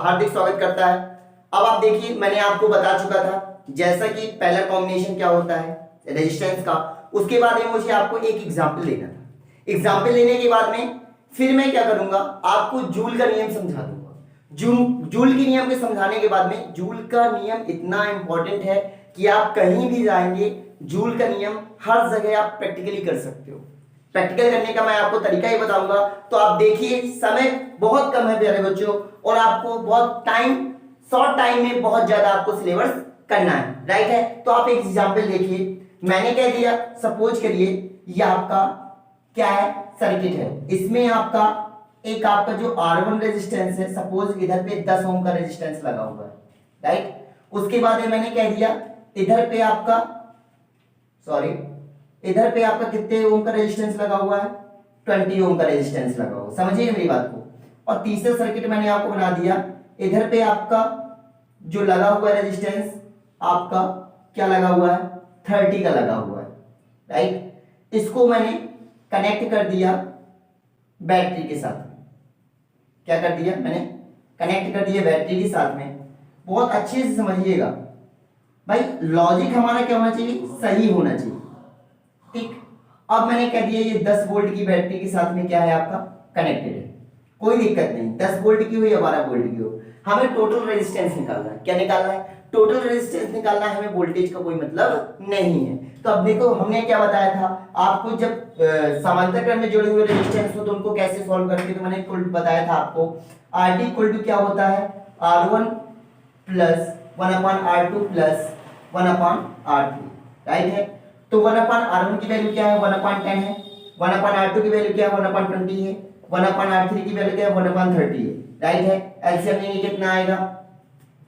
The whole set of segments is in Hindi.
हार्दिक स्वागत करता है। अब आप देखिए, मैंने आपको बता चुका था जैसा कि पहला कॉम्बिनेशन क्या होता है रेजिस्टेंस का, उसके बाद में मुझे आपको एक एग्जाम्पल लेना था। एग्जाम्पल लेने के बाद में फिर मैं क्या करूंगा, आपको जूल का नियम समझा दूंगा। जूल के नियम के समझाने के बाद में, जूल का नियम इतना इंपॉर्टेंट है कि आप कहीं भी जाएंगे जूल का नियम हर जगह आप प्रैक्टिकली कर सकते हो। प्रैक्टिकल करने का मैं आपको तरीका ही बताऊंगा। तो आप देखिए, समय बहुत कम है प्यारे बच्चों, और आपको बहुत शॉर्ट टाइम में बहुत ज्यादा आपको सिलेबस करना है, राइट है। तो आप एक एग्जांपल देखिए, मैंने कह दिया, सपोज करिए ये आपका क्या है, सर्किट है। इसमें आपका एक आपका जो R1 रेजिस्टेंस है, सपोज इधर पे 10 ओम का रेजिस्टेंस लगा हुआ है, राइट। उसके बाद में मैंने कह दिया इधर पे आपका इधर पे आपका कितने ओम का रेजिस्टेंस लगा हुआ है, 20 ओम का रेजिस्टेंस लगा हुआ, समझिए मेरी बात को। और तीसरा सर्किट मैंने आपको बना दिया, इधर पे आपका जो लगा हुआ है रेजिस्टेंस आपका क्या लगा हुआ है, 30 का लगा हुआ है, राइट। इसको मैंने कनेक्ट कर दिया बैटरी के साथ में। क्या कर दिया मैंने, कनेक्ट कर दिया बैटरी के साथ में। बहुत अच्छे से समझिएगा भाई, लॉजिक हमारा क्या होना चाहिए, सही होना चाहिए, ठीक। अब मैंने कह दिया ये 10 वोल्ट की बैटरी के साथ में क्या है आपका कनेक्टेड है, कोई दिक्कत नहीं, 10 वोल्ट की हो या 12 वोल्ट की हो, हमें टोटल रेजिस्टेंस निकालना है। क्या निकालना है, टोटल रेजिस्टेंस निकालना है, हमें वोल्टेज का कोई मतलब नहीं है। तो अब देखो, हमने क्या बताया था आपको, जब समांतर क्रम में जुड़े हुए रेजिस्टेंस हो तो उनको कैसे सॉल्व करते हैं। तो मैंने बताया था आपको RT इक्वल टू क्या होता है, R1 plus 1/R2 plus 1/R3, right है। तो 1/R1 की वैल्यू क्या है, 1/10 है। 1/R2 की वैल्यू क्या है, 1/20 है। 1/R3 की वैल्यू क्या है, 1/30 है, राइट है। एलसीएम लेंगे कितना आएगा,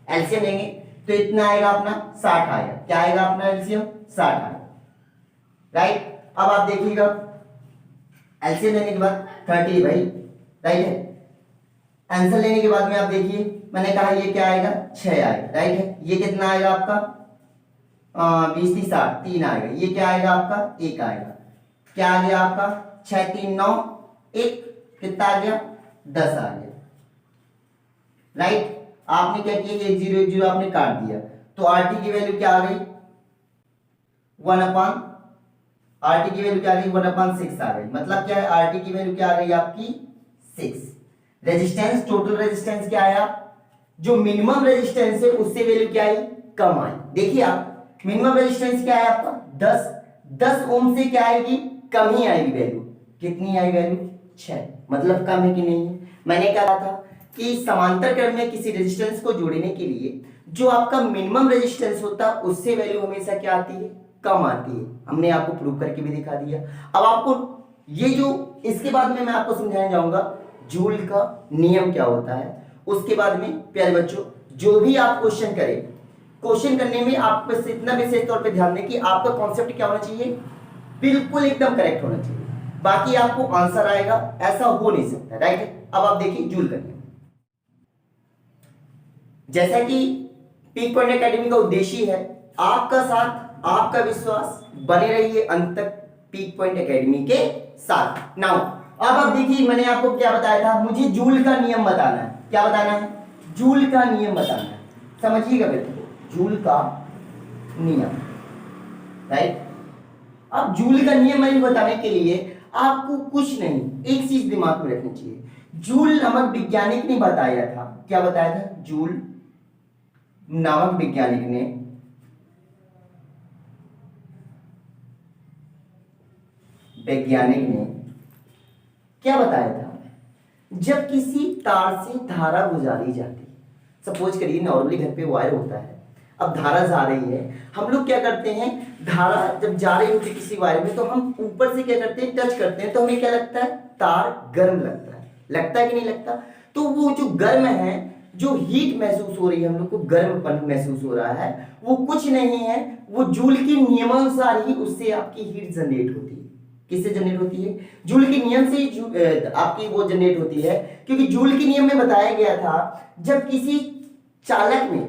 एलसीएम लेंगे तो इतना आएगा अपना 60 आएगा। क्या आएगा अपना एलसीएम, 60 आएगा, राइट। अब आप देखिएगा एलसीएम लेने के बाद 30 भाई, राइट है। आंसर लेने के बाद में आप देखिए, मैंने कहा ये क्या आएगा, 6 आएगा, राइट है। ये कितना आएगा आपका 20 30 60, 3 आएगा। ये क्या आएगा आपका 1 आएगा। क्या आ गया आपका 6 3 9 1, कितना आ गया 10 आ गया, राइट। आपने क्या किया, 1 0 1 0 आपने काट दिया, तो RT की वैल्यू क्या आ गई, 1/RT की वैल्यू क्या आ गई, 1/6 आ गई। मतलब क्या है, RT की वैल्यू क्या आ गई आपकी 6। रेजिस्टेंस, टोटल रेजिस्टेंस क्या आया, जो मिनिमम रेजिस्टेंस है उससे वैल्यू क्या आई, कम आई। देखिए आप, मिनिमम रेजिस्टेंस क्या है आपका 10 ओम से क्या आएगी, कम ही आएगी वैल्यू। कितनी आई वैल्यू, 6, मतलब कम है कि नहीं है। मैंने कहा था कि समांतर क्रम में किसी रेजिस्टेंस को जोड़ने के लिए जो आपका मिनिमम रेजिस्टेंस होता है उससे वैल्यू हमेशा क्या आती है, कम आती है। हमने आपको प्रूव करके भी दिखा दिया। अब आपको ये जो, इसके बाद में मैं आपको समझाने जाऊंगा जूल का नियम क्या होता है। उसके बाद में प्यारे बच्चों, जो भी आप क्वेश्चन करें, क्वेश्चन करने में आप बस इतना विशेष तौर पे ध्यान दें कि आपका कॉन्सेप्ट क्या होना चाहिए, बिल्कुल एकदम करेक्ट होना चाहिए, बाकी आपको आंसर आएगा, ऐसा हो नहीं सकता, राइट है। अब आप देखिए जूल का नियम। जैसा कि पीक पॉइंट एकेडमी का उद्देश्य है आपका साथ, आपका विश्वास, बने रहिए अंत तक पीक पॉइंट एकेडमी के साथ। नाउ अब आप देखिए, मैंने आपको क्या बताया था, मुझे जूल का नियम बताना है। क्या बताना है, जूल का नियम बताना है। समझिएगा बेटा, जूल का नियम, राइट। अब जूल का नियम मैंने बताने के लिए आपको कुछ नहीं, एक चीज दिमाग में रखनी चाहिए। जूल नामक वैज्ञानिक ने बताया था, क्या बताया था, जूल नामक वैज्ञानिक ने क्या बताया था, जब किसी तार से धारा गुजारी जाती है, सपोज करिए नॉर्मली घर पे वायर होता है, अब धारा जा रही है, हम लोग क्या करते हैं, धारा जब जा रही होती है किसी वायर में तो हम ऊपर से क्या करते हैं, टच करते हैं, तो हमें क्या लगता है, तार गर्म लगता है कि नहीं लगता। तो वो जो गर्म है, जो हीट महसूस हो रही है, हम लोग को गर्मपन महसूस हो रहा है, वो कुछ नहीं है, वो जूल के नियमानुसार ही उससे आपकी हीट जनरेट होती है। किससे जनरेट होती है, जूल के नियम से आपकी वो जनरेट होती है। क्योंकि जूल के नियम में बताया गया था, जब किसी चालक में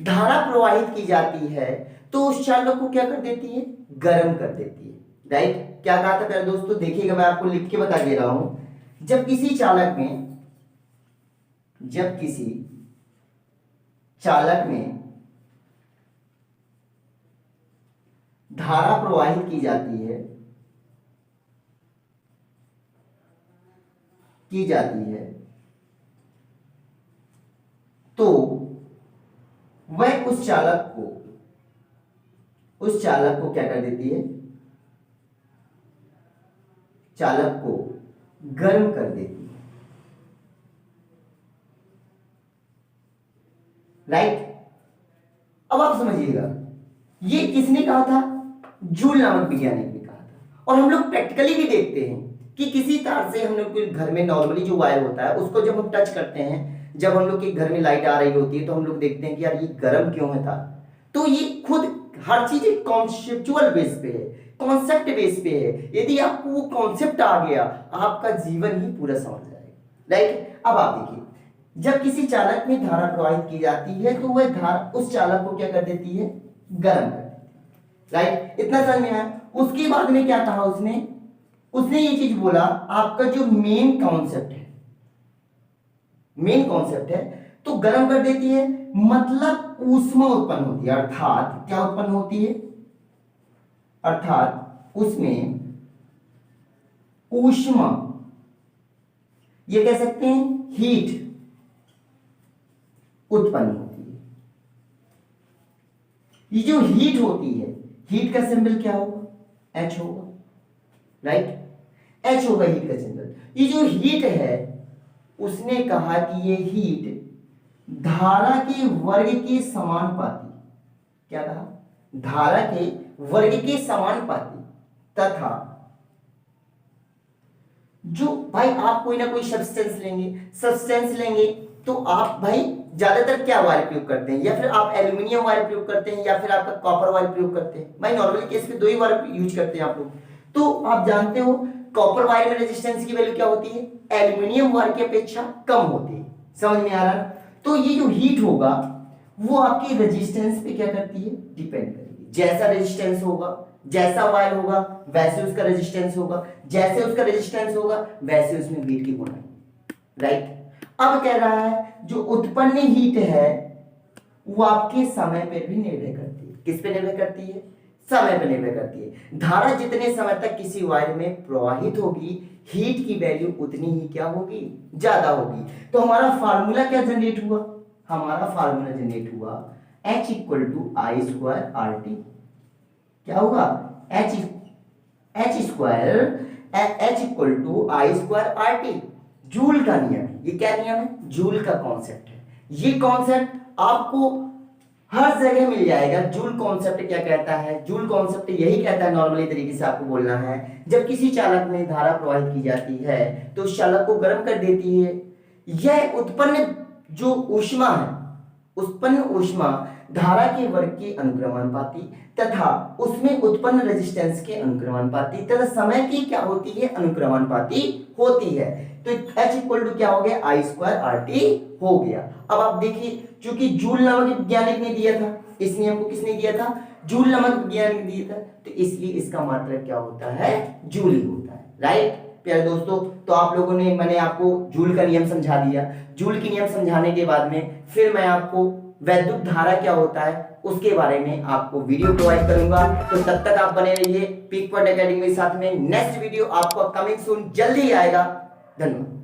धारा प्रवाहित की जाती है तो उस चालक को क्या कर देती है, गर्म कर देती है, राइट। क्या कहा था प्यारे दोस्तों, देखिएगा मैं आपको लिख के बता दे रहा हूं, जब किसी चालक में धारा प्रवाहित की जाती है तो वह उस चालक को क्या कर देती है, चालक को गर्म कर देती है। राइट। अब आप समझिएगा, ये किसने कहा था, जूल नामक वैज्ञानिक ने कहा था। और हम लोग प्रैक्टिकली भी देखते हैं कि किसी तार से हम लोग घर में नॉर्मली जो वायर होता है उसको जब हम टच करते हैं, जब हम लोग के घर में लाइट आ रही होती है तो हम लोग देखते हैं कि यार ये गर्म क्यों है तार। तो ये खुद हर चीज एक कॉन्सेप्चुअल बेस पे है, कॉन्सेप्ट बेस पे है। यदि आपको वो कॉन्सेप्ट आ गया, आपका जीवन ही पूरा समझ जाएगा। राइट। अब आप देखिए, जब किसी चालक में धारा प्रवाहित की जाती है तो वह धारा उस चालक को क्या कर देती है, गर्म कर देती है। राइट। इतना समझ में आया। उसके बाद में क्या कहा उसने ये चीज बोला, आपका जो मेन कॉन्सेप्ट है तो गर्म कर देती है, मतलब ऊष्मा उत्पन्न होती है। अर्थात क्या उत्पन्न होती है, अर्थात उसमें ऊष्मा, ये कह सकते हैं हीट उत्पन्न होती है। ये जो हीट होती है, हीट का सिंबल क्या होगा, H होगा। राइट। H होगा हीट का सिंबल। ये जो हीट है, उसने कहा कि ये हीट धारा के वर्ग के समानुपाती, क्या कहा, धारा के वर्ग के समानुपाती तथा जो भाई आप कोई ना कोई सब्सटेंस लेंगे तो आप भाई ज्यादातर क्या वायर प्रयोग करते हैं, या फिर आप एल्यूमिनियम वायर प्रयोग करते हैं या फिर आपका कॉपर वायर प्रयोग करते हैं। भाई नॉर्मली केस में दो ही वायर यूज करते हैं आप लोग। तो आप जानते हो कॉपर वायर में रेजिस्टेंस की वैल्यू क्या होती है, एल्यूमिनियम वायर की अपेक्षा कम होती है। समझ में आ रहा है। तो ये जो हीट होगा वो आपके रेजिस्टेंस पे क्या करती है, डिपेंड करेगी। जैसा रेजिस्टेंस होगा, जैसा वायर होगा, वैसे उसका रेजिस्टेंस होगा, जैसे उसका रेजिस्टेंस होगा वैसे उसमें हीट की गुना। राइट। अब कह रहा है जो उत्पन्न हीट है वो आपके समय पर भी निर्भर करती है। किस पे निर्भर करती है, समय पर निर्भर करती है। धारा जितने समय तक किसी वायर में प्रवाहित होगी, हीट की वैल्यू उतनी ही क्या होगी, ज्यादा होगी। तो हमारा फार्मूला क्या जनरेट हुआ, H equal to I square R T. क्या होगा, H equal to I square R T. Joule का नियम, ये क्या नियम है, जूल का कॉन्सेप्ट है। ये कॉन्सेप्ट आपको हर जगह मिल जाएगा। जूल कॉन्सेप्ट क्या कहता है, जूल कॉन्सेप्ट यही कहता है, नॉर्मली तरीके से आपको बोलना है, जब किसी चालक में धारा प्रवाहित की जाती है तो उस चालक को गर्म कर देती है। यह उत्पन्न जो ऊष्मा है, उत्पन्न ऊष्मा धारा के वर्ग के अनुक्रमानुपाती तथा उसमें उत्पन्न रेजिस्टेंस के अनुक्रमानुपाती तथा समय की क्या होती है, अनुक्रमानुपाती होती है। तो H इक्वल टू क्या हो गया, आई स्क्वायर आर टी हो गया। अब आप देखिए, चूंकि जूल नामक वैज्ञानिक ने दिया था, इस नियम को किसने दिया था, जूल नामक वैज्ञानिक ने दिया था, तो इसलिए इसका मतलब क्या होता है, जूल ही होता है। राइट प्यारे दोस्तों। तो आप लोगों ने, मैंने आपको जूल का नियम समझा दिया। जूल के नियम समझाने के बाद में फिर मैं आपको वैद्युत धारा क्या होता है उसके बारे में आपको वीडियो प्रोवाइड करूंगा। तो तब तक आप बने रहिए पीक पॉइंट एकेडमी के साथ में। नेक्स्ट वीडियो आपको कमिंग सून जल्दी आएगा। धन्यवाद।